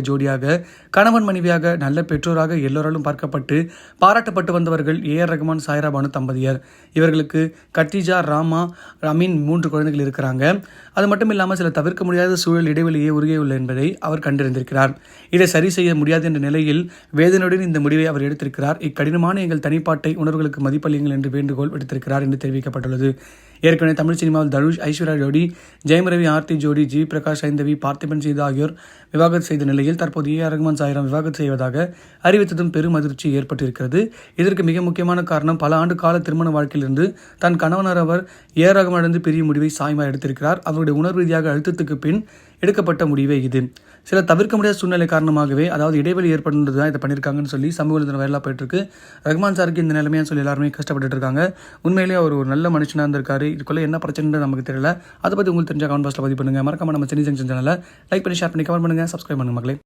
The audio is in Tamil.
ஜோடியாக கணவன் மனைவியாக நல்ல பெற்றோராக எல்லோராலும் பார்க்கப்பட்டு பாராட்டப்பட்டு வந்தவர்கள் ஏஆர் ரகுமான் சாய்ரா பானு தம்பதியர். இவர்களுக்கு கத்திஜா, ராமா, அமீன் 3 குழந்தைகள் இருக்கிறாங்க. அது மட்டும் இல்லாமல் சில தவிர்க்க முடியாத சூழல் இடைவெளியே உருகியுள்ள என்பதை அவர் கண்டிருந்திருக்கிறார். இதை சரி செய்ய முடியாது என்ற நிலையில் வேதனையுடன் இந்த முடிவை அவர் எடுத்திருக்கிறார். இக்கடினமான எங்கள் தனிப்பாட்டை உணர்வுகளுக்கு மதிப்பளியுங்கள் என்று வேண்டுகோள் விடுத்திருக்கிறார் என்று தெரிவிக்கப்பட்டுள்ளது. ஏற்கனவே தமிழ் சினிமாவில் தனுஷ், ஐஸ்வர்யா ஜோடி, ஜெயம் ரவி, ஆர்த்தி ஜோடி, ஜி பிரகாஷ், சைந்தவி, பார்த்திபன் சீதா ஆகியோர் விவாகரத்து செய்த நிலையில் தற்போது ஏஆர் ரகுமான் சாய்ராம் விவாகரத்து செய்வதாக அறிவித்ததும் பெரும் அதிர்ச்சி ஏற்பட்டிருக்கிறது. இதற்கு மிக முக்கியமான காரணம் பல ஆண்டு கால திருமண வாழ்க்கையிலிருந்து தன் கணவனர் அவர் ஏஆர் ரகுமானிடந்து பிரியும் முடிவை சாய்மா எடுத்திருக்கிறார். அவருடைய உணர்வு ரீதியாக அழுத்தத்துக்கு பின் எடுக்கப்பட்ட முடிவே இது. சில தவிர்க்க முடியாத சூழ்நிலை காரணமாகவே, அதாவது இடைவெளி ஏற்படுறது தான் இதை பண்ணியிருக்காங்கன்னு சொல்லி சமூக வலைதளம் வைரலாக போயிட்டு இருக்கு. ரகுமான் சாருக்கு இந்த நிலைமையான்னு சொல்லி எல்லாருமே கஷ்டப்பட்டு இருக்காங்க. உண்மையிலேயே அவர் ஒரு நல்ல மனுஷனாக இருந்திருக்காரு. இதுக்குள்ள என்ன பிரச்சனை நமக்கு தெரியல. அதை பற்றி உங்களுக்கு தெரிஞ்ச கமெண்ட் பாக்ஸில் பதிவு பண்ணுங்க. மறக்காம நம்ம சென்னை ஜங்ஷன் சேனலை லைக் பண்ணி, ஷேர் பண்ணி, கமெண்ட் பண்ணுங்க, சப்ஸ்கிரைப் பண்ணுங்க மக்களே.